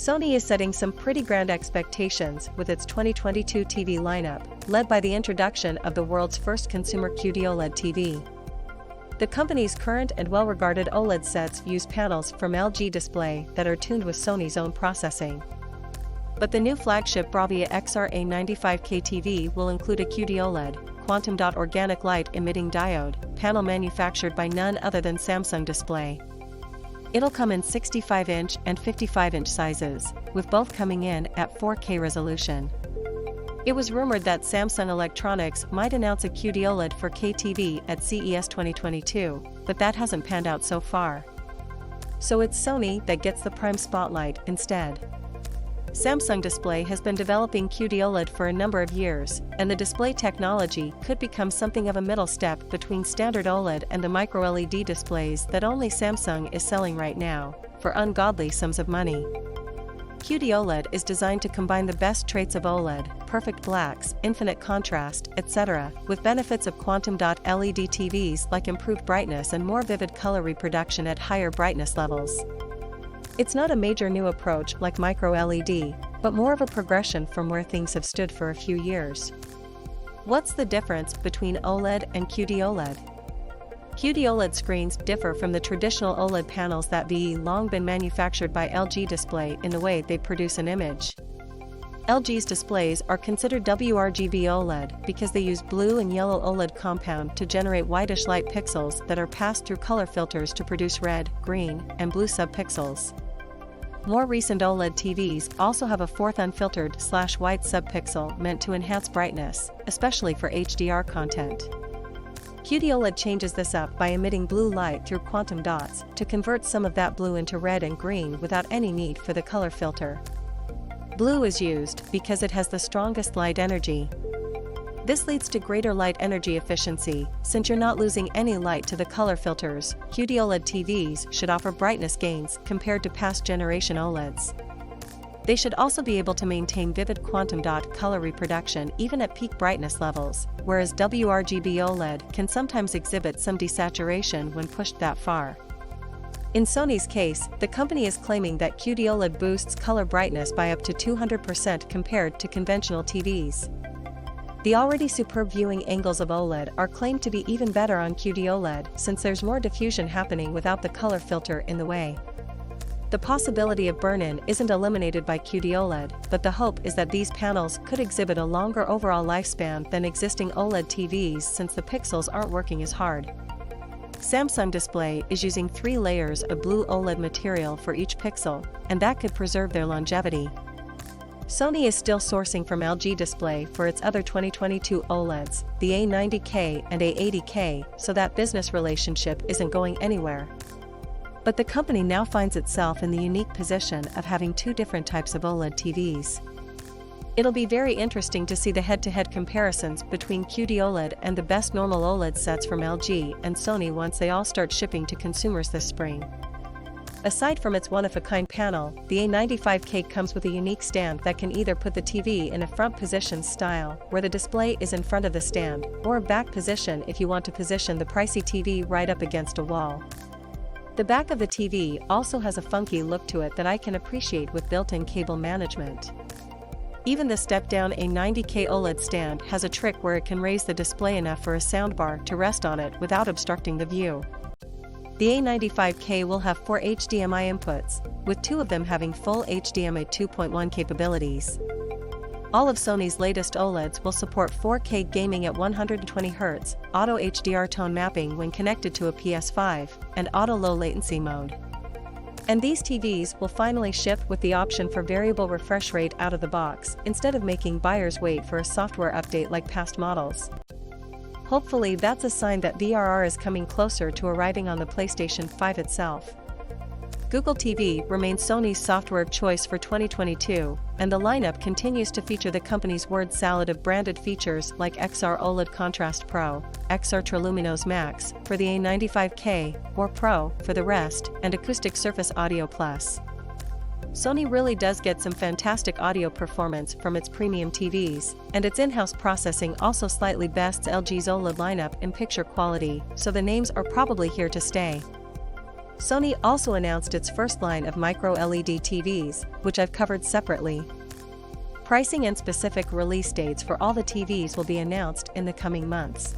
Sony is setting some pretty grand expectations with its 2022 TV lineup, led by the introduction of the world's first consumer QD-OLED TV. The company's current and well-regarded OLED sets use panels from LG Display that are tuned with Sony's own processing. But the new flagship Bravia XR A95K TV will include a QD-OLED, quantum dot organic light emitting diode, panel manufactured by none other than Samsung Display. It'll come in 65-inch and 55-inch sizes, with both coming in at 4K resolution. It was rumored that Samsung Electronics might announce a QD-OLED for KTV at CES 2022, but that hasn't panned out so far. So it's Sony that gets the prime spotlight instead. Samsung Display has been developing QD-OLED for a number of years, and the display technology could become something of a middle step between standard OLED and the MicroLED displays that only Samsung is selling right now, for ungodly sums of money. QD-OLED is designed to combine the best traits of OLED, perfect blacks, infinite contrast, etc., with benefits of quantum dot LED TVs like improved brightness and more vivid color reproduction at higher brightness levels. It's not a major new approach like MicroLED, but more of a progression from where things have stood for a few years. What's the difference between OLED and QD-OLED? QD-OLED screens differ from the traditional OLED panels that have long been manufactured by LG Display in the way they produce an image. LG's displays are considered WRGB OLED because they use blue and yellow OLED compound to generate whitish light pixels that are passed through color filters to produce red, green, and blue subpixels. More recent OLED TVs also have a fourth unfiltered/white subpixel meant to enhance brightness, especially for HDR content. QD-OLED changes this up by emitting blue light through quantum dots to convert some of that blue into red and green without any need for the color filter. Blue is used because it has the strongest light energy. This leads to greater light energy efficiency. Since you're not losing any light to the color filters, QD-OLED TVs should offer brightness gains compared to past generation OLEDs. They should also be able to maintain vivid quantum dot color reproduction even at peak brightness levels, whereas WRGB OLED can sometimes exhibit some desaturation when pushed that far. In Sony's case, the company is claiming that QD-OLED boosts color brightness by up to 200% compared to conventional TVs. The already superb viewing angles of OLED are claimed to be even better on QD-OLED since there's more diffusion happening without the color filter in the way. The possibility of burn-in isn't eliminated by QD-OLED, but the hope is that these panels could exhibit a longer overall lifespan than existing OLED TVs since the pixels aren't working as hard. Samsung Display is using 3 layers of blue OLED material for each pixel, and that could preserve their longevity. Sony is still sourcing from LG Display for its other 2022 OLEDs, the A90K and A80K, so that business relationship isn't going anywhere. But the company now finds itself in the unique position of having 2 different types of OLED TVs. It'll be very interesting to see the head-to-head comparisons between QD-OLED and the best normal OLED sets from LG and Sony once they all start shipping to consumers this spring. Aside from its one-of-a-kind panel, the A95K comes with a unique stand that can either put the TV in a front position style, where the display is in front of the stand, or a back position if you want to position the pricey TV right up against a wall. The back of the TV also has a funky look to it that I can appreciate with built-in cable management. Even the step-down A90K OLED stand has a trick where it can raise the display enough for a soundbar to rest on it without obstructing the view. The A95K will have 4 HDMI inputs, with 2 of them having full HDMI 2.1 capabilities. All of Sony's latest OLEDs will support 4K gaming at 120Hz, auto HDR tone mapping when connected to a PS5, and auto low latency mode. And these TVs will finally ship with the option for variable refresh rate out of the box, instead of making buyers wait for a software update like past models. Hopefully that's a sign that VRR is coming closer to arriving on the PlayStation 5 itself. Google TV remains Sony's software of choice for 2022, and the lineup continues to feature the company's word salad of branded features like XR OLED Contrast Pro, XR Troluminos Max for the A95K, or Pro for the rest, and Acoustic Surface Audio Plus. Sony really does get some fantastic audio performance from its premium TVs, and its in-house processing also slightly bests LG's OLED lineup in picture quality, so the names are probably here to stay. Sony also announced its first line of MicroLED TVs, which I've covered separately. Pricing and specific release dates for all the TVs will be announced in the coming months.